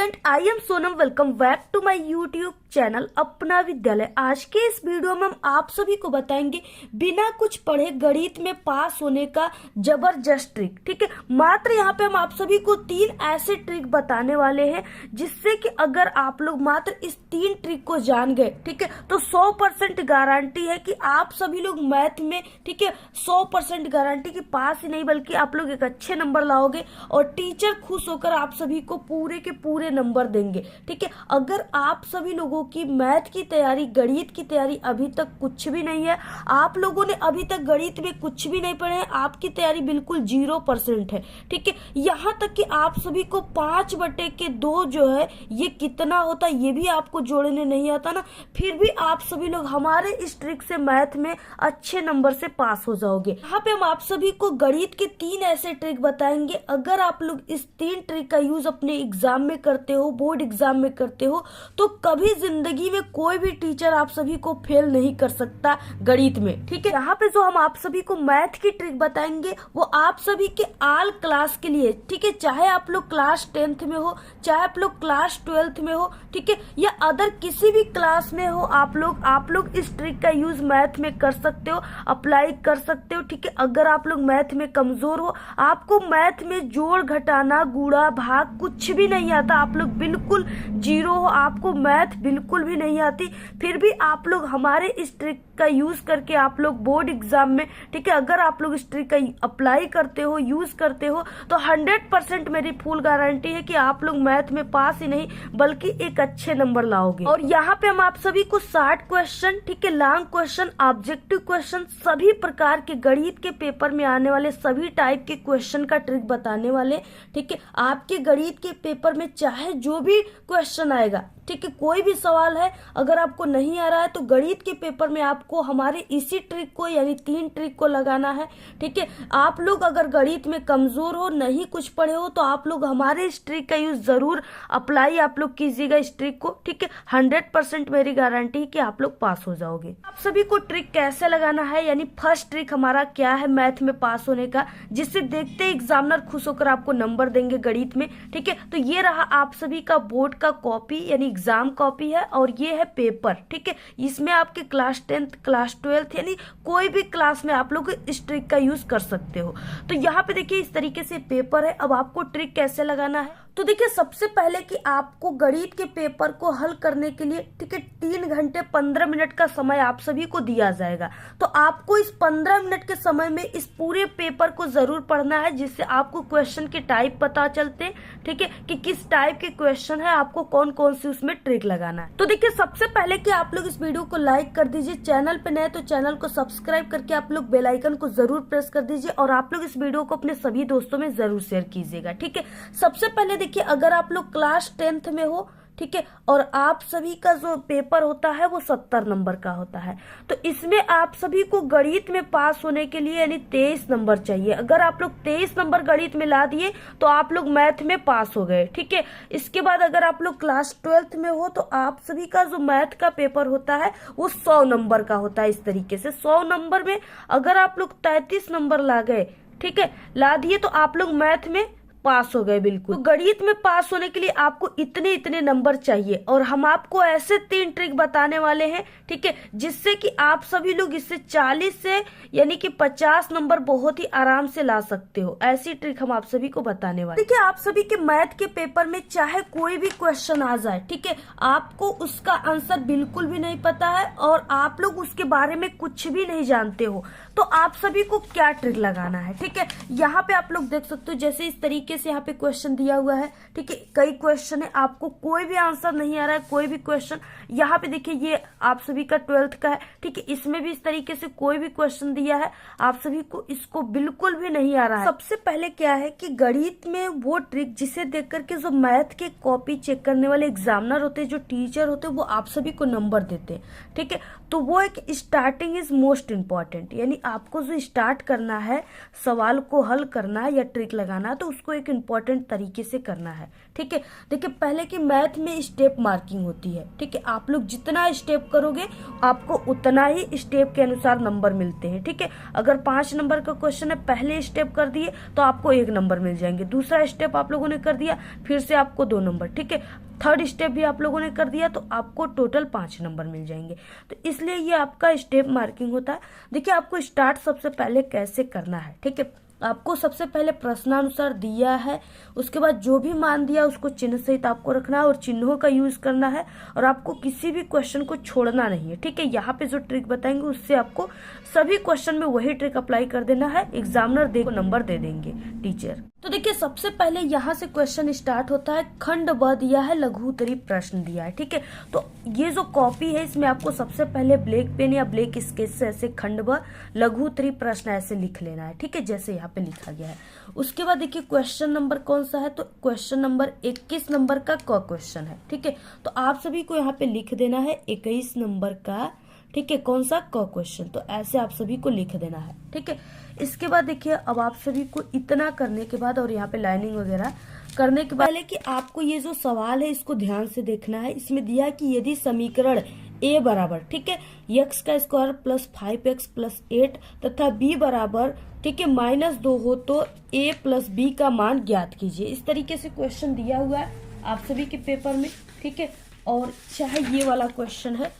Student, I am Sonam. Welcome back to my YouTube channel Apna Vidyalaya. आज के इस वीडियो में हम आप सभी को बताएंगे बिना कुछ पढ़े गणित में पास होने का जबरदस्त ट्रिक। ठीक है, मात्र यहाँ पे हम आप सभी को 3 ऐसे ट्रिक बताने वाले हैं जिससे कि अगर आप लोग मात्र इस 3 ट्रिक को जान गए, ठीक है, तो 100% गारंटी है कि आप सभी लोग मैथ में, ठीक है, 100% गारंटी कि पास ही नहीं बल्कि आप लोग एक अच्छे नंबर लाओगे और टीचर खुश होकर आप सभी को पूरे के पूरे नंबर देंगे। ठीक है, अगर आप सभी लोगों की मैथ की तैयारी, गणित की तैयारी अभी तक कुछ भी नहीं है, आप लोगों ने अभी तक गणित में कुछ भी नहीं पढ़े हैं, आपकी तैयारी बिल्कुल 0% है। ठीक है, यहाँ तक कि आप सभी को 5/2 जो है ये कितना होता है ये भी आपको जोड़ने नहीं आता ना, फिर भी आप सभी लोग हमारे इस ट्रिक से मैथ में अच्छे नंबर से पास हो जाओगे। यहाँ पे हम आप सभी को गणित के 3 ऐसे ट्रिक बताएंगे। अगर आप लोग इस 3 ट्रिक का यूज अपने एग्जाम में करते हो, बोर्ड एग्जाम में करते हो, तो कभी जिंदगी में कोई भी टीचर आप सभी को फेल नहीं कर सकता गणित में। ठीक है, यहाँ पे जो हम आप सभी को मैथ की ट्रिक बताएंगे वो आप सभी के ऑल क्लास के लिए। ठीक है, चाहे आप लोग क्लास 10th में हो, चाहे आप लोग क्लास 12th में हो, ठीक है, या अदर किसी भी क्लास में हो, आप लोग इस ट्रिक का यूज मैथ में कर सकते हो, अप्लाई कर सकते हो। ठीक है, अगर आप लोग मैथ में कमजोर हो, आपको मैथ में जोड़ घटाना गुणा भाग कुछ भी नहीं आता, आप लोग बिल्कुल 0 हो, आपको मैथ बिल्कुल भी नहीं आती, फिर भी आप लोग हमारे इस ट्रिक का यूज करके आप लोग बोर्ड एग्जाम में, ठीक है, अगर आप लोग इस ट्रिक का अप्लाई करते हो, यूज करते हो, तो 100% मेरी फुल गारंटी है कि आप लोग मैथ में पास ही नहीं बल्कि एक अच्छे नंबर लाओगे। और यहाँ पे हम आप सभी को 60 क्वेश्चन, ठीक है, लॉन्ग क्वेश्चन, ऑब्जेक्टिव क्वेश्चन, सभी प्रकार के गणित के पेपर में आने वाले सभी टाइप के क्वेश्चन का ट्रिक बताने वाले। ठीक है, आपके गणित के पेपर में चाहे जो भी क्वेश्चन आएगा, ठीक है, कोई भी सवाल है अगर आपको नहीं आ रहा है तो गणित के पेपर में आपको हमारे इसी ट्रिक को यानी 3 ट्रिक को लगाना है। ठीक है, आप लोग अगर गणित में कमजोर हो, नहीं कुछ पढ़े हो, तो आप लोग हमारे इस ट्रिक का यूज जरूर अप्लाई आप लोग कीजिएगा इस ट्रिक को। ठीक है, 100% मेरी गारंटी है कि आप लोग पास हो जाओगे। आप सभी को ट्रिक कैसे लगाना है, यानी फर्स्ट ट्रिक हमारा क्या है मैथ में पास होने का, जिससे देखते एग्जामिनर खुश होकर आपको नंबर देंगे गणित में। ठीक है, तो ये रहा आप सभी का बोर्ड का कॉपी यानी एग्जाम कॉपी है, और ये है पेपर। ठीक है, इसमें आपके क्लास 10th, क्लास 12th यानी कोई भी क्लास में आप लोग इस ट्रिक का यूज कर सकते हो। तो यहाँ पे देखिए इस तरीके से पेपर है। अब आपको ट्रिक कैसे लगाना है, तो देखिए सबसे पहले कि आपको गणित के पेपर को हल करने के लिए, ठीक है, 3 घंटे 15 मिनट का समय आप सभी को दिया जाएगा। तो आपको इस 15 मिनट के समय में इस पूरे पेपर को जरूर पढ़ना है, जिससे आपको क्वेश्चन के टाइप पता चलते हैं। ठीक है, कि किस टाइप के क्वेश्चन है, आपको कौन कौन सी उसमें ट्रिक लगाना है। तो देखिए सबसे पहले कि आप लोग इस वीडियो को लाइक कर दीजिए, चैनल पे नए तो चैनल को सब्सक्राइब करके आप लोग बेल आइकन को जरूर प्रेस कर दीजिए, और आप लोग इस वीडियो को अपने सभी दोस्तों में जरूर शेयर कीजिएगा। ठीक है, सबसे पहले देखिए अगर आप लोग क्लास 10th में हो, ठीक है, और आप सभी का जो पेपर होता है वो 70 नंबर का होता है, तो इसमें आप सभी को गणित में पास होने के लिए यानी 23 नंबर चाहिए। अगर आप लोग 23 नंबर गणित में ला दिए तो आप लोग मैथ में पास हो गए। ठीक है, इसके बाद अगर आप लोग क्लास 12th में हो तो आप सभी का जो मैथ का पेपर होता है वो 100 नंबर का होता है। इस तरीके से 100 नंबर में अगर आप लोग 33 नंबर ला गए, ठीक है, ला दिए, तो आप लोग मैथ में पास हो गए बिल्कुल। तो गणित में पास होने के लिए आपको इतने इतने नंबर चाहिए, और हम आपको ऐसे 3 ट्रिक बताने वाले हैं, ठीक है, जिससे कि आप सभी लोग इससे 40 से यानी कि 50 नंबर बहुत ही आराम से ला सकते हो। ऐसी ट्रिक हम आप सभी को बताने वाले। देखिए आप सभी के मैथ के पेपर में चाहे कोई भी क्वेश्चन आ जाए, ठीक है, आपको उसका आंसर बिल्कुल भी नहीं पता है और आप लोग उसके बारे में कुछ भी नहीं जानते हो, तो आप सभी को क्या ट्रिक लगाना है। ठीक है, यहाँ पे आप लोग देख सकते हो जैसे इस तरीके से यहाँ पे क्वेश्चन दिया हुआ है। ठीक है, कई क्वेश्चन है, आपको कोई भी आंसर नहीं आ रहा है, कोई भी क्वेश्चन। यहाँ पे देखिए ये आप सभी का 12th का है। ठीक है, इसमें भी इस तरीके से कोई भी क्वेश्चन दिया है, आप सभी को इसको बिल्कुल भी नहीं आ रहा है। सबसे पहले क्या है कि गणित में वो ट्रिक जिसे देख करके जो मैथ के कॉपी चेक करने वाले एग्जामिनर होते हैं, जो टीचर होते हैं, वो आप सभी को नंबर देते हैं। ठीक है, तो वो एक स्टार्टिंग इज मोस्ट इम्पॉर्टेंट, यानी आपको जो स्टार्ट करना है, सवाल को हल करना है या ट्रिक लगाना है, तो उसको एक इम्पॉर्टेंट तरीके से करना है। ठीक है, देखिए पहले की मैथ में स्टेप मार्किंग होती है। ठीक है, आप लोग जितना स्टेप करोगे आपको उतना ही स्टेप के अनुसार नंबर मिलते हैं। ठीक है, अगर 5 नंबर का क्वेश्चन है, पहले स्टेप कर दिए तो आपको 1 नंबर मिल जाएंगे, दूसरा स्टेप आप लोगों ने कर दिया फिर से आपको 2 नंबर। ठीक है, थर्ड स्टेप भी आप लोगों ने कर दिया तो आपको टोटल 5 नंबर मिल जाएंगे। तो इसलिए ये आपका स्टेप मार्किंग होता है। देखिए आपको स्टार्ट सबसे पहले कैसे करना है। ठीक है, आपको सबसे पहले प्रश्नानुसार दिया है, उसके बाद जो भी मान दिया उसको चिन्ह सहित आपको रखना है और चिन्हों का यूज करना है और आपको किसी भी क्वेश्चन को छोड़ना नहीं है। ठीक है, यहाँ पे जो ट्रिक बताएंगे उससे आपको सभी क्वेश्चन में वही ट्रिक अप्लाई कर देना है, एग्जामिनर देखो नंबर दे देंगे टीचर। तो देखिए सबसे पहले यहाँ से क्वेश्चन स्टार्ट होता है, खंड ब दिया है, लघु उत्तरीय प्रश्न दिया है। ठीक है, तो ये जो कॉपी है इसमें आपको सबसे पहले ब्लैक पेन या ब्लैक स्केच से ऐसे खंड ब लघु उत्तरीय प्रश्न ऐसे लिख लेना है। ठीक है, जैसे यहाँ पे लिखा गया है। उसके बाद देखिए क्वेश्चन नंबर कौन सा है, तो क्वेश्चन नंबर 21 नंबर का क क्वेश्चन है। ठीक है, तो आप सभी को यहाँ पे लिख देना है 21 नंबर का, ठीक है, कौन सा क क्वेश्चन, तो ऐसे आप सभी को लिख देना है। ठीक है, इसके बाद देखिए अब आप सभी को इतना करने के बाद और यहाँ पे लाइनिंग वगैरह करने के बाद कि आपको ये जो सवाल है इसको ध्यान से देखना है। इसमें दिया है कि यदि समीकरण a बराबर, ठीक है, x का स्क्वायर प्लस 5x प्लस 8 तथा b बराबर, ठीक है, -2 हो तो a प्लस b का मान ज्ञात कीजिए। इस तरीके से क्वेश्चन दिया हुआ है आप सभी के पेपर में। ठीक है, और चाहे ये वाला क्वेश्चन है,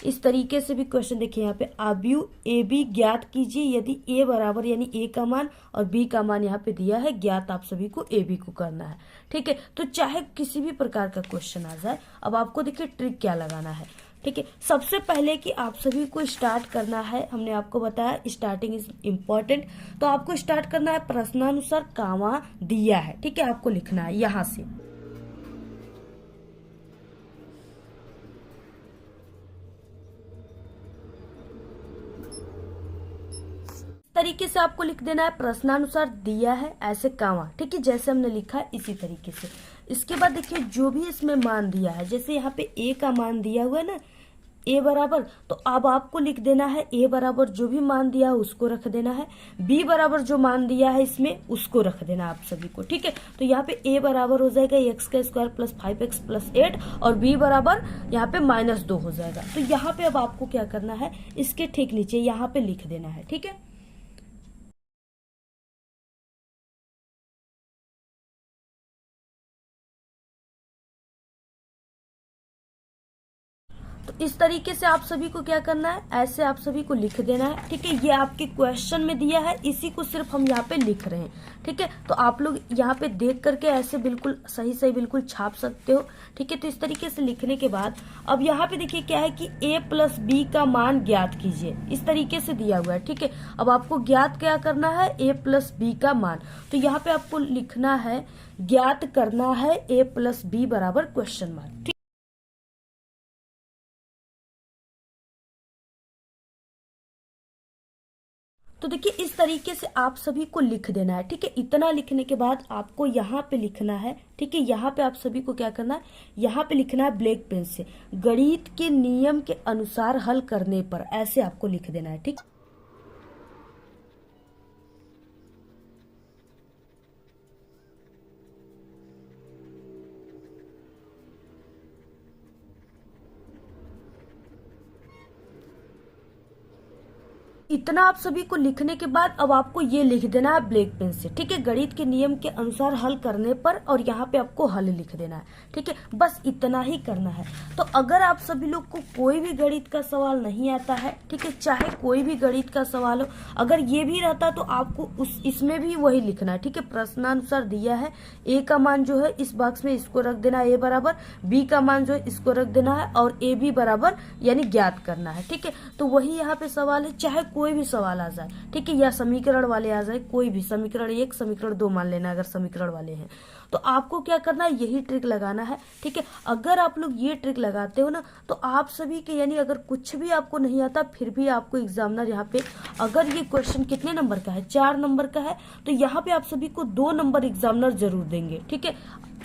इस तरीके से भी क्वेश्चन देखिए यहाँ पे आव्यूह ए बी ज्ञात कीजिए यदि ए बराबर यानी ए का मान और बी का मान यहाँ पे दिया है ज्ञात, आप सभी को ए बी को करना है। ठीक है, तो चाहे किसी भी प्रकार का क्वेश्चन आ जाए, अब आपको देखिए ट्रिक क्या लगाना है। ठीक है, सबसे पहले कि आप सभी को स्टार्ट करना है, हमने आपको बताया स्टार्टिंग इज इम्पोर्टेंट, तो आपको स्टार्ट करना है प्रश्नानुसार कामा दिया है। ठीक है, आपको लिखना है यहाँ से। तरीके से आपको लिख देना है प्रश्नानुसार दिया है ऐसे कामा। ठीक है, जैसे हमने लिखा है इसी तरीके से। इसके बाद देखिए जो भी इसमें मान दिया है, जैसे यहाँ पे ए का मान दिया हुआ है ना, ए बराबर, तो अब आपको लिख देना है ए बराबर जो भी मान दिया है उसको रख देना है, बी बराबर जो मान दिया है इसमें उसको रख देना आप सभी को। ठीक है, तो यहाँ पे ए बराबर हो जाएगा x का स्क्वायर प्लस 5x प्लस 8 और b बराबर यहाँ पे -2 हो जाएगा। तो यहाँ पे अब आपको क्या करना है, इसके ठीक नीचे यहाँ पे लिख देना है। ठीक है, तो इस तरीके से आप सभी को क्या करना है, ऐसे आप सभी को लिख देना है। ठीक है, ये आपके क्वेश्चन में दिया है, इसी को सिर्फ हम यहाँ पे लिख रहे हैं। ठीक है, तो आप लोग यहाँ पे देख करके ऐसे बिल्कुल सही सही बिल्कुल छाप सकते हो। ठीक है, तो इस तरीके से लिखने के बाद अब यहाँ पे देखिए क्या है कि a प्लस बी का मान ज्ञात कीजिए, इस तरीके से दिया हुआ है। ठीक है, अब आपको ज्ञात क्या करना है, a प्लस बी का मान, तो यहाँ पे आपको लिखना है ज्ञात करना है a प्लस बी बराबर क्वेश्चन मार्क। तो देखिए इस तरीके से आप सभी को लिख देना है। ठीक है, इतना लिखने के बाद आपको यहाँ पे लिखना है। ठीक है, यहाँ पे आप सभी को क्या करना है, यहाँ पे लिखना है ब्लैक पेन से गणित के नियम के अनुसार हल करने पर, ऐसे आपको लिख देना है। ठीक, इतना आप सभी को लिखने के बाद अब आपको ये लिख देना है ब्लैक पेन से। ठीक है, गणित के नियम के अनुसार हल करने पर, और यहाँ पे आपको हल लिख देना है। ठीक है, बस इतना ही करना है। तो अगर आप सभी लोग को कोई भी गणित का सवाल नहीं आता है, ठीक है, चाहे कोई भी गणित का सवाल हो, अगर ये भी रहता तो आपको इसमें भी वही लिखना है। ठीक है, प्रश्नानुसार दिया है, ए का मान जो है इस बॉक्स में इसको रख देना है ए बराबर, बी का मान जो है इसको रख देना है और ए बी बराबर यानी ज्ञात करना है। ठीक है, तो वही यहाँ पे सवाल है, चाहे कोई भी सवाल आ जाए। ठीक है, या समीकरण वाले आ जाए, कोई भी समीकरण 1 समीकरण 2 मान लेना अगर समीकरण वाले हैं, तो आपको क्या करना है, यही ट्रिक लगाना है। ठीक है, अगर आप लोग ये ट्रिक लगाते हो ना, तो आप सभी के यानी अगर कुछ भी आपको नहीं आता फिर भी आपको एग्जामिनर यहाँ पे, अगर ये क्वेश्चन कितने नंबर का है, 4 नंबर का है, तो यहाँ पे आप सभी को 2 नंबर एग्जामिनर जरूर देंगे। ठीक है,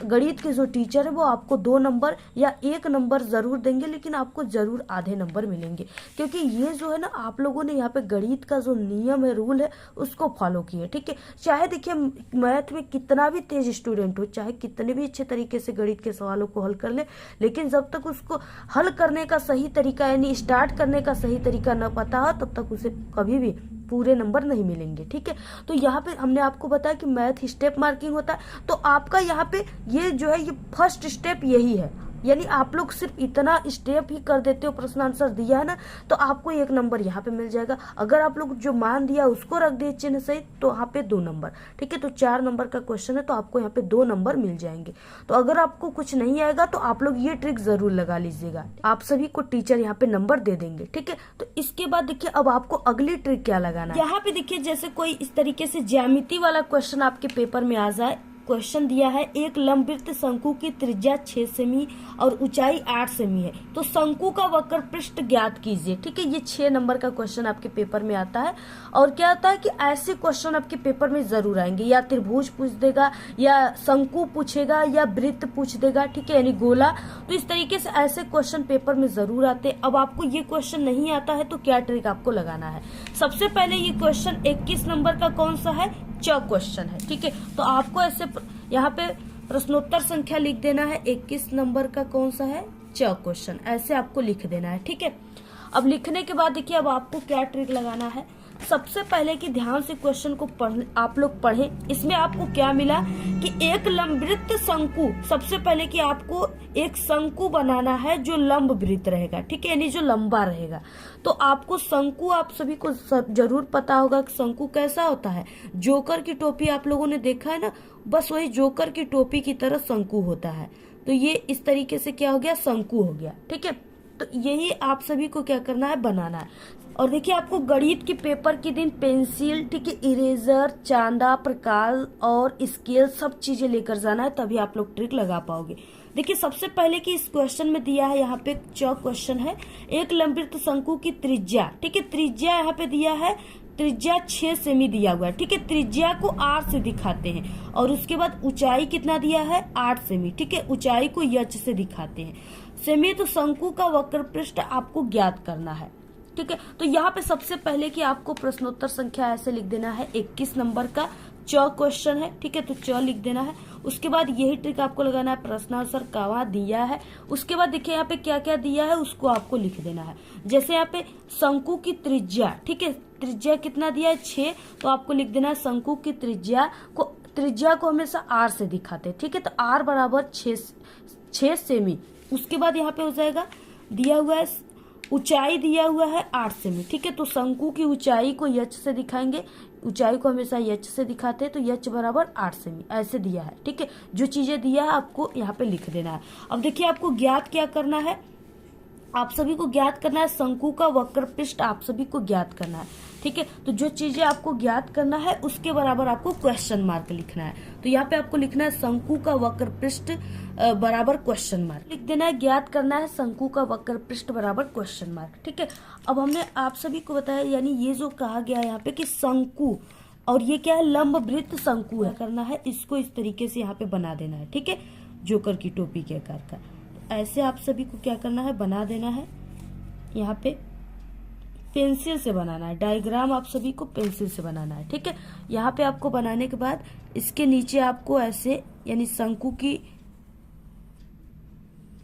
गणित के जो टीचर है वो आपको 2 नंबर या 1 नंबर जरूर देंगे, लेकिन आपको जरूर आधे नंबर मिलेंगे, क्योंकि ये जो है ना आप लोगों ने यहाँ पे गणित का जो नियम है, रूल है, उसको फॉलो किए। ठीक है, चाहे देखिए मैथ में कितना भी तेज स्टूडेंट हो, चाहे कितने भी अच्छे तरीके से गणित के सवालों को हल कर ले, लेकिन जब तक उसको हल करने का सही तरीका यानी स्टार्ट करने का सही तरीका न पता हो, तब तक उसे कभी भी पूरे नंबर नहीं मिलेंगे। ठीक है, तो यहाँ पे हमने आपको बताया कि मैथ स्टेप मार्किंग होता है, तो आपका यहाँ पे ये जो है ये फर्स्ट स्टेप यही है, यानी आप लोग सिर्फ इतना स्टेप ही कर देते हो, प्रश्न आंसर दिया है ना, तो आपको 1 नंबर यहाँ पे मिल जाएगा। अगर आप लोग जो मान दिया उसको रख दिए चिन्ह सहित, तो यहाँ पे 2 नंबर। ठीक है, तो 4 नंबर का क्वेश्चन है, तो आपको यहाँ पे 2 नंबर मिल जाएंगे। तो अगर आपको कुछ नहीं आएगा तो आप लोग ये ट्रिक जरूर लगा लीजिएगा, आप सभी को टीचर यहाँ पे नंबर दे देंगे। ठीक है, तो इसके बाद देखिए अब आपको अगली ट्रिक क्या लगाना है। यहाँ पे देखिए जैसे कोई इस तरीके से ज्यामिति वाला क्वेश्चन आपके पेपर में आ जाए, क्वेश्चन दिया है एक लंबवृत्त शंकु की त्रिज्या 6 सेमी और ऊंचाई 8 सेमी है, तो शंकु का वक्र पृष्ठ ज्ञात कीजिए। ठीक है, ये 6 नंबर का क्वेश्चन आपके पेपर में आता है। और क्या होता है कि ऐसे क्वेश्चन आपके पेपर में जरूर आएंगे, या त्रिभुज पूछ देगा, या शंकु पूछेगा, या वृत्त पूछ देगा। ठीक है, यानी गोला। तो इस तरीके से ऐसे क्वेश्चन पेपर में जरूर आते हैं। अब आपको ये क्वेश्चन नहीं आता है तो क्या ट्रिक आपको लगाना है। सबसे पहले ये क्वेश्चन 21 नंबर का कौन सा है, च क्वेश्चन है। ठीक है, तो आपको ऐसे यहाँ पे प्रश्नोत्तर संख्या लिख देना है, 21 नंबर का कौन सा है, च क्वेश्चन, ऐसे आपको लिख देना है। ठीक है, अब लिखने के बाद देखिए अब आपको क्या ट्रिक लगाना है। सबसे पहले कि ध्यान से क्वेश्चन को आप लोग पढ़ें। इसमें आपको क्या मिला कि एक लंबवृत्त शंकु, सबसे पहले कि आपको एक शंकु बनाना है जो लंबवृत्त रहेगा। ठीक है, यानी जो लंबा रहेगा। तो आपको शंकु, आप सभी को जरूर पता होगा कि शंकु कैसा होता है। जोकर की टोपी आप लोगों ने देखा है ना, बस वही जोकर की टोपी की तरह शंकु होता है। तो ये इस तरीके से क्या हो गया, शंकु हो गया। ठीक है, तो यही आप सभी को क्या करना है, बनाना है। और देखिए आपको गणित के पेपर के दिन पेंसिल, ठीक है, इरेजर, चांदा, प्रकाश और स्केल सब चीजें लेकर जाना है, तभी आप लोग ट्रिक लगा पाओगे। देखिए सबसे पहले कि इस क्वेश्चन में दिया है, यहाँ पे च क्वेश्चन है, एक लंबवृत्त शंकु की त्रिज्या। ठीक है, त्रिज्या यहाँ पे दिया है, त्रिज्या 6 सेमी दिया हुआ है। ठीक है, त्रिज्या को 8 से दिखाते हैं, और उसके बाद ऊंचाई कितना दिया है, 8 सेमी। ठीक है, ऊंचाई को यच से दिखाते हैं। सेमी तो शंकु का वक्र पृष्ठ आपको ज्ञात करना है। ठीक है, तो यहाँ पे सबसे पहले कि आपको प्रश्नोत्तर संख्या ऐसे लिख देना है, 21 नंबर का च क्वेश्चन है। ठीक है, तो च लिख देना है। उसके बाद यही ट्रिक आपको लगाना है, प्रश्न आंसर कहाँ दिया है। उसके बाद देखिए यहाँ पे क्या क्या दिया है उसको आपको लिख देना है। जैसे यहाँ पे शंकु की त्रिज्या, ठीक है, त्रिज्या कितना दिया है, 6, तो आपको लिख देना है शंकु की त्रिज्या को हमेशा r से दिखाते हैं। ठीक है, तो r बराबर 6 सेमी। उसके बाद यहाँ पे हो जाएगा, दिया हुआ है ऊंचाई दिया हुआ है 8 सेमी। ठीक है, तो शंकु की ऊंचाई को यच से दिखाएंगे, ऊंचाई को हमेशा यच से दिखाते हैं, तो यच बराबर 8 सेमी ऐसे दिया है। ठीक है, जो चीजें दिया है आपको यहाँ पे लिख देना है। अब देखिए आपको ज्ञात क्या करना है, आप सभी को ज्ञात करना है शंकु का वक्र पृष्ठ, आप सभी को ज्ञात करना है। ठीक है, तो जो चीजें आपको ज्ञात करना है उसके बराबर आपको क्वेश्चन मार्क लिखना है। तो यहाँ पे आपको लिखना है शंकु का वक्र पृष्ठ बराबर क्वेश्चन मार्क लिख देना है। ज्ञात करना है शंकु का वक्र पृष्ठ बराबर क्वेश्चन मार्क। ठीक है, अब हमने आप सभी को बताया, यानी ये जो कहा गया है यहाँ पे कि शंकु, और ये क्या है, लंबवृत्त शंकु है, करना है इसको इस तरीके से यहाँ पे बना देना है। ठीक है, जोकर की टोपी के आकार का, ऐसे आप सभी को क्या करना है, बना देना है। यहाँ पे पेंसिल से बनाना है, डायग्राम आप सभी को पेंसिल से बनाना है। ठीक है, यहाँ पे आपको बनाने के बाद इसके नीचे आपको ऐसे, यानी शंकु की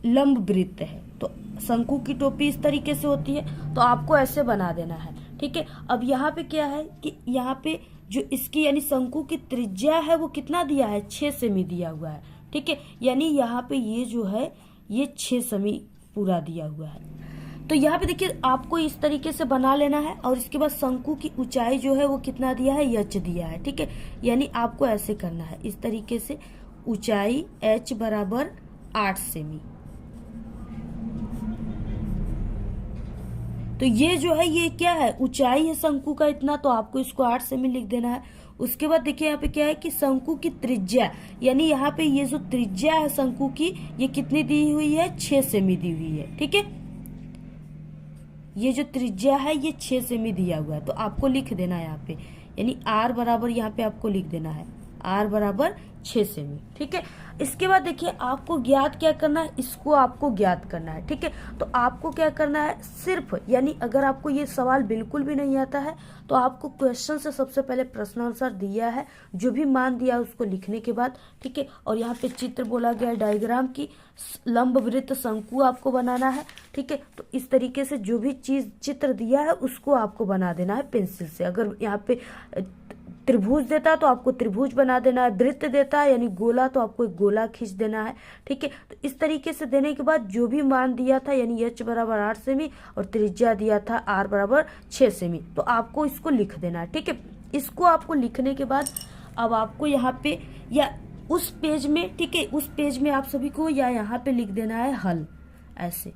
लंब वृत्त है, तो शंकु की टोपी इस तरीके से होती है, तो आपको ऐसे बना देना है। ठीक है, अब यहाँ पे क्या है कि यहाँ पे जो इसकी यानी शंकु की त्रिज्या है वो कितना दिया है, 6 सेमी दिया हुआ है। ठीक है, यानी यहाँ पे ये जो है ये 6 सेमी पूरा दिया हुआ है। तो यहाँ पे देखिए आपको इस तरीके से बना लेना है, और इसके बाद शंकु की ऊंचाई जो है वो कितना दिया है, यच दिया है। ठीक है, यानी आपको ऐसे करना है इस तरीके से, ऊंचाई h बराबर 8 सेमी। तो ये जो है ये क्या है, ऊंचाई है शंकु का इतना, तो आपको इसको 8 सेमी लिख देना है। उसके बाद देखिए यहाँ पे क्या है कि शंकु की त्रिज्या, यानी यहाँ पे ये जो त्रिज्या है शंकु की, ये कितनी दी हुई है, 6 सेमी दी हुई है। ठीक है, ये जो त्रिज्या है ये 6 सेमी दिया हुआ है, तो आपको लिख देना है यहाँ पे, यानी r बराबर यहाँ पे आपको लिख देना है, r बराबर 6 सेमी। ठीक है, इसके बाद देखिए आपको ज्ञात क्या करना है, इसको आपको ज्ञात करना है। ठीक है, तो आपको क्या करना है, सिर्फ यानी अगर आपको ये सवाल बिल्कुल भी नहीं आता है तो आपको क्वेश्चन से सबसे पहले प्रश्नानुसार दिया है, जो भी मान दिया है उसको लिखने के बाद, ठीक है, और यहाँ पे चित्र बोला गया है डायग्राम की, लंब वृत्त शंकु आपको बनाना है। ठीक है, तो इस तरीके से जो भी चीज चित्र दिया है उसको आपको बना देना है पेंसिल से। अगर यहाँ पे त्रिभुज देता है तो आपको त्रिभुज बना देना है, वृत्त देता है यानी गोला तो आपको एक गोला खींच देना है। ठीक है, तो इस तरीके से देने के बाद जो भी मान दिया था यानी h बराबर 8 सेमी और त्रिज्या दिया था r बराबर 6 सेमी, तो आपको इसको लिख देना है। ठीक है, इसको आपको लिखने के बाद अब आपको यहाँ पे या उस पेज में, ठीक है, उस पेज में आप सभी को या यहाँ पे लिख देना है हल, ऐसे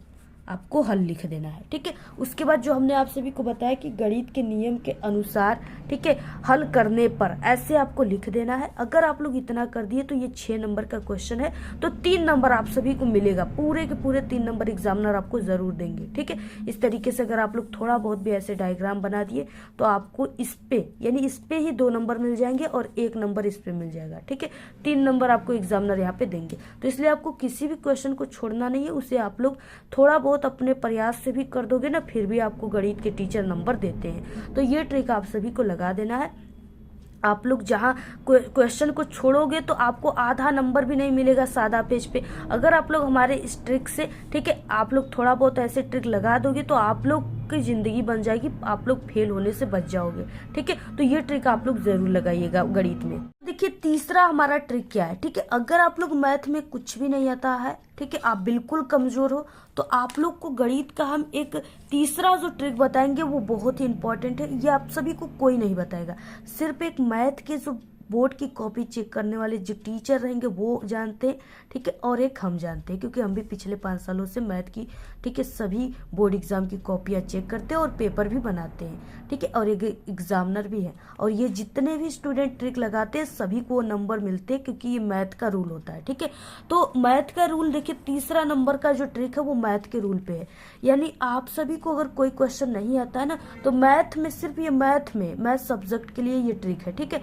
आपको हल लिख देना है। ठीक है, उसके बाद जो हमने आप सभी को बताया कि गणित के नियम के अनुसार, ठीक है, हल करने पर ऐसे आपको लिख देना है। अगर आप लोग इतना कर दिए तो ये 6 नंबर का क्वेश्चन है, तो 3 नंबर आप सभी को मिलेगा, पूरे के पूरे 3 नंबर एग्जामिनर आपको जरूर देंगे। ठीक है, इस तरीके से अगर आप लोग थोड़ा बहुत भी ऐसे डायग्राम बना दिए तो आपको इस पे यानी इस पे ही 2 नंबर मिल जाएंगे और 1 नंबर इस पे मिल जाएगा। ठीक है, 3 नंबर आपको एग्जामिनर यहाँ पे देंगे, तो इसलिए आपको किसी भी क्वेश्चन को छोड़ना नहीं है, उसे आप लोग थोड़ा बहुत अपने प्रयास से भी कर दोगे ना, फिर भी आपको गणित के टीचर नंबर देते हैं। तो ये ट्रिक आप सभी को लगा देना है। आप लोग जहां क्वेश्चन को छोड़ोगे तो आपको आधा नंबर भी नहीं मिलेगा सादा पेज पे। अगर आप लोग हमारे इस ट्रिक से, ठीक है, आप लोग थोड़ा बहुत ऐसे ट्रिक लगा दोगे तो आप लोग की जिंदगी बन जाएगी, आप लोग फेल होने से बच जाओगे। ठीक है, तो ये ट्रिक आप लोग जरूर लगाइएगा गणित में। देखिए तीसरा हमारा ट्रिक क्या है, ठीक है, अगर आप लोग मैथ में कुछ भी नहीं आता है, ठीक है, आप बिल्कुल कमजोर हो, तो आप लोग को गणित का हम एक तीसरा जो ट्रिक बताएंगे वो बहुत ही इंपॉर्टेंट है। ये आप सभी को कोई नहीं बताएगा, सिर्फ एक मैथ के जो बोर्ड की कॉपी चेक करने वाले जो टीचर रहेंगे वो जानते हैं। ठीक है, और एक हम जानते हैं, क्योंकि हम भी पिछले 5 सालों से मैथ की, ठीक है, सभी बोर्ड एग्जाम की कॉपियां चेक करते हैं और पेपर भी बनाते हैं। ठीक है, और एक एग्जामिनर भी है, और ये जितने भी स्टूडेंट ट्रिक लगाते हैं सभी को नंबर मिलते हैं, क्योंकि ये मैथ का रूल होता है। ठीक है, तो मैथ का रूल देखिए, तीसरा नंबर का जो ट्रिक है वो मैथ के रूल पे है। यानी आप सभी को अगर कोई क्वेश्चन नहीं आता है ना, तो मैथ में सिर्फ ये मैथ सब्जेक्ट के लिए ये ट्रिक है। ठीक है,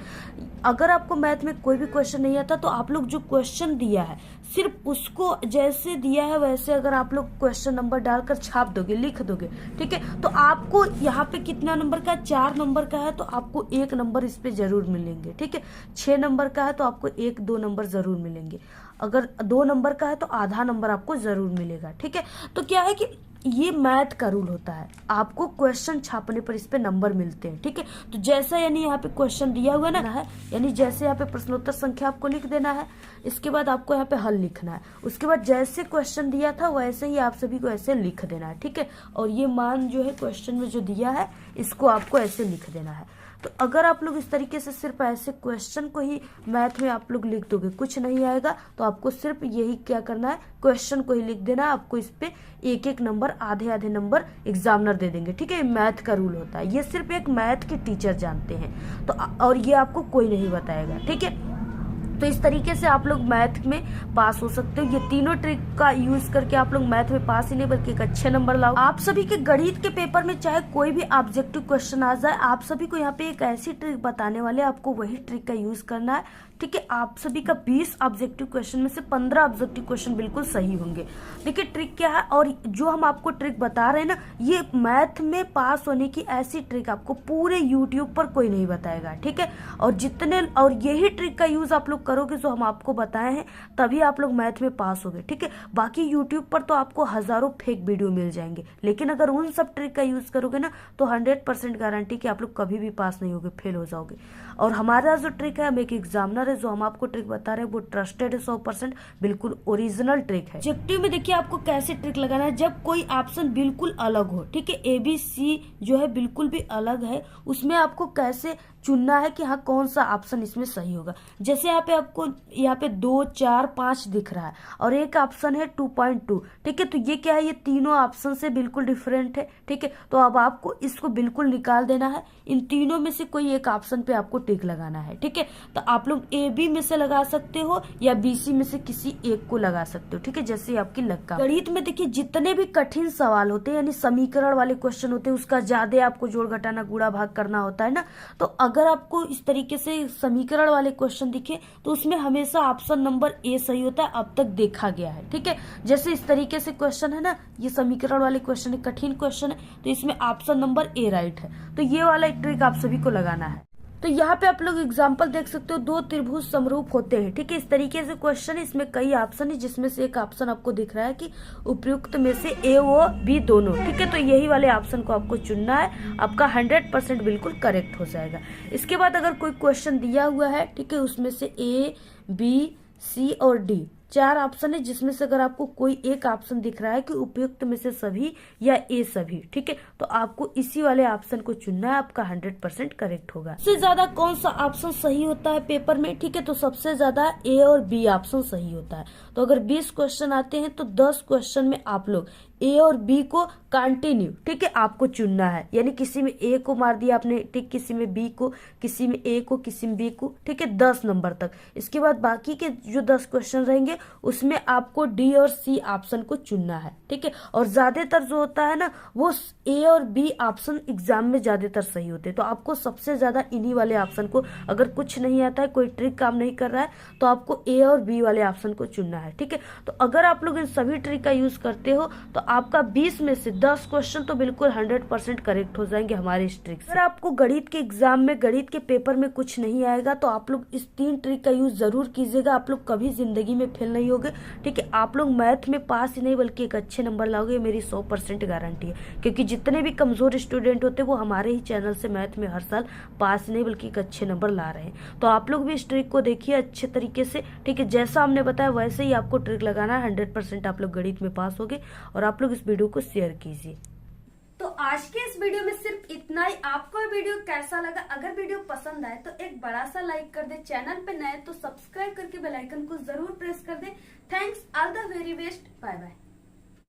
अगर आपको मैथ में कोई भी क्वेश्चन नहीं आता तो आप लोग जो क्वेश्चन दिया है सिर्फ उसको जैसे दिया है वैसे अगर आप लोग क्वेश्चन नंबर डालकर छाप दोगे, लिख दोगे, ठीक है, तो आपको यहाँ पे कितना नंबर का, 4 नंबर का है तो आपको 1 नंबर इस पे जरूर मिलेंगे। ठीक है, 6 नंबर का है तो आपको 1-2 नंबर जरूर मिलेंगे, अगर 2 नंबर का है तो आधा नंबर आपको जरूर मिलेगा। ठीक है, तो क्या है कि ये मैथ का रूल होता है, आपको क्वेश्चन छापने पर इस पे नंबर मिलते हैं। ठीक है, तो जैसा यानी यहाँ पे क्वेश्चन दिया हुआ ना है, यानी जैसे यहाँ पे प्रश्नोत्तर संख्या आपको लिख देना है, इसके बाद आपको यहाँ पे हल लिखना है, उसके बाद जैसे क्वेश्चन दिया था वैसे ही आप सभी को ऐसे लिख देना है। ठीक है, और ये मान जो है क्वेश्चन में जो दिया है इसको आपको ऐसे लिख देना है। तो अगर आप लोग इस तरीके से सिर्फ ऐसे क्वेश्चन को ही मैथ में आप लोग लिख दोगे, कुछ नहीं आएगा, तो आपको सिर्फ यही क्या करना है, क्वेश्चन को ही लिख देना है। आपको इस पे 1-1 नंबर, आधे नंबर एग्जामिनर दे देंगे। ठीक है, मैथ का रूल होता है, ये सिर्फ एक मैथ के टीचर जानते हैं, तो और ये आपको कोई नहीं बताएगा। ठीक है, तो इस तरीके से आप लोग मैथ में पास हो सकते हो। ये तीनों ट्रिक का यूज करके आप लोग मैथ में पास ही नहीं बल्कि एक अच्छे नंबर लाओ। आप सभी के गणित के पेपर में चाहे कोई भी ऑब्जेक्टिव क्वेश्चन आ जाए, आप सभी को यहाँ पे एक ऐसी ट्रिक बताने वाले, आपको वही ट्रिक का यूज करना है। ठीक है, आप सभी का 20 ऑब्जेक्टिव क्वेश्चन में से 15 ऑब्जेक्टिव क्वेश्चन बिल्कुल सही होंगे। देखिए ट्रिक क्या है, और जो हम आपको ट्रिक बता रहे हैं ना, ये मैथ में पास होने की ऐसी ट्रिक आपको पूरे यूट्यूब पर कोई नहीं बताएगा। ठीक है, और यही ट्रिक का यूज आप लोग करोगे जो हम आपको बताए हैं, तभी आप लोग मैथ में पास होगे। ठीक है, बाकी यूट्यूब पर तो आपको हजारों फेक वीडियो मिल जाएंगे, लेकिन अगर उन सब ट्रिक का यूज करोगे ना तो 100% गारंटी कि आप लोग कभी भी पास नहीं होगे, फेल हो जाओगे। और हमारा जो ट्रिक है, हम एक एग्जामिनर है, जो हम आपको ट्रिक बता रहे हैं वो ट्रस्टेड है, 100% बिल्कुल ओरिजिनल ट्रिक है। ऑब्जेक्टिव में देखिए आपको कैसे ट्रिक लगाना है, जब कोई ऑप्शन बिल्कुल अलग हो, ठीक है, ABC जो है बिल्कुल भी अलग है, उसमें आपको कैसे चुनना है कि हाँ कौन सा ऑप्शन इसमें सही होगा। जैसे यहाँ पे आपको यहाँ पे 2, 4, 5 दिख रहा है और एक ऑप्शन है 2.2। ठीक है, तो ये क्या है, ये तीनों ऑप्शन से बिल्कुल डिफरेंट है। ठीक है, तो अब आपको इसको बिल्कुल निकाल देना है, इन तीनों में से कोई एक ऑप्शन पे आपको टिक लगाना है। ठीक है, तो आप लोग ए बी में से लगा सकते हो या बी सी में से किसी एक को लगा सकते हो, ठीक है, जैसे आपकी लग का। गणित में देखिए जितने भी कठिन सवाल होते हैं यानी समीकरण वाले क्वेश्चन होते हैं उसका ज्यादा आपको जोड़ घटाना गुणा भाग करना होता है ना, तो अगर आपको इस तरीके से समीकरण वाले क्वेश्चन दिखे तो उसमें हमेशा ऑप्शन नंबर ए सही होता है, अब तक देखा गया है, ठीक है। जैसे इस तरीके से क्वेश्चन है ना, ये समीकरण वाले क्वेश्चन है, कठिन क्वेश्चन है, तो इसमें ऑप्शन नंबर ए राइट है। तो ये वाला एक ट्रिक आप सभी को लगाना है। तो यहाँ पे आप लोग एग्जाम्पल देख सकते हो, दो त्रिभुज समरूप होते हैं, ठीक है, इस तरीके से क्वेश्चन। इसमें कई ऑप्शन है जिसमें से एक ऑप्शन आपको दिख रहा है कि उपयुक्त में से ए और बी दोनों, ठीक है, तो यही वाले ऑप्शन को आपको चुनना है, आपका 100% बिल्कुल करेक्ट हो जाएगा। इसके बाद अगर कोई क्वेश्चन दिया हुआ है, ठीक है, उसमें से ए बी सी और डी 4 ऑप्शन है जिसमें से अगर आपको कोई एक ऑप्शन दिख रहा है कि उपयुक्त में से सभी या ए सभी, ठीक है, तो आपको इसी वाले ऑप्शन को चुनना है, आपका 100% करेक्ट होगा। सबसे ज्यादा कौन सा ऑप्शन सही होता है पेपर में, ठीक है, तो सबसे ज्यादा ए और बी ऑप्शन सही होता है। तो अगर 20 क्वेश्चन आते हैं तो 10 क्वेश्चन में आप लोग ए और बी को कंटिन्यू, ठीक है, आपको चुनना है, यानी किसी में ए को मार दिया आपने, ठीक, किसी में बी को, किसी में ए को, किसी में बी को, ठीक है, 10 नंबर तक। इसके बाद बाकी के जो 10 क्वेश्चन रहेंगे उसमें आपको डी और सी ऑप्शन को चुनना है, ठीक है। और ज्यादातर जो होता है ना वो ए और बी ऑप्शन एग्जाम में ज्यादातर सही होते हैं, तो आपको सबसे ज्यादा इन्हीं वाले ऑप्शन को, अगर कुछ नहीं आता है, कोई ट्रिक काम नहीं कर रहा है, तो आपको ए और बी वाले ऑप्शन को चुनना है, ठीक है। तो अगर आप लोग इन सभी ट्रिक का यूज करते हो तो आपका 20 में से 10 क्वेश्चन तो बिल्कुल 100% करेक्ट हो जाएंगे हमारे इस ट्रिक से। अगर आपको गणित के एग्जाम में, गणित के पेपर में कुछ नहीं आएगा तो आप लोग इस 3 ट्रिक का यूज जरूर कीजिएगा, आप लोग कभी जिंदगी में फेल नहीं होगे, ठीक है। आप लोग मैथ में पास ही नहीं बल्कि एक अच्छे नंबर लाओगे, मेरी 100% गारंटी है, क्योंकि जितने भी कमजोर स्टूडेंट होते हैं वो हमारे ही चैनल से मैथ में हर साल पास नहीं बल्कि एक अच्छे नंबर ला रहे हैं। तो आप लोग भी इस ट्रिक को देखिए अच्छे तरीके से, ठीक है, जैसा हमने बताया वैसे ही आपको ट्रिक लगाना है, 100% आप लोग गणित में पास होगे। और आप लोग इस वीडियो को शेयर कीजिए। तो आज के इस वीडियो में सिर्फ इतना ही। आपको ये वीडियो कैसा लगा? अगर वीडियो पसंद आए तो एक बड़ा सा लाइक कर दे, चैनल पे नए तो सब्सक्राइब करके बेल आइकन को जरूर प्रेस कर दे। Thanks, all the very best, bye bye.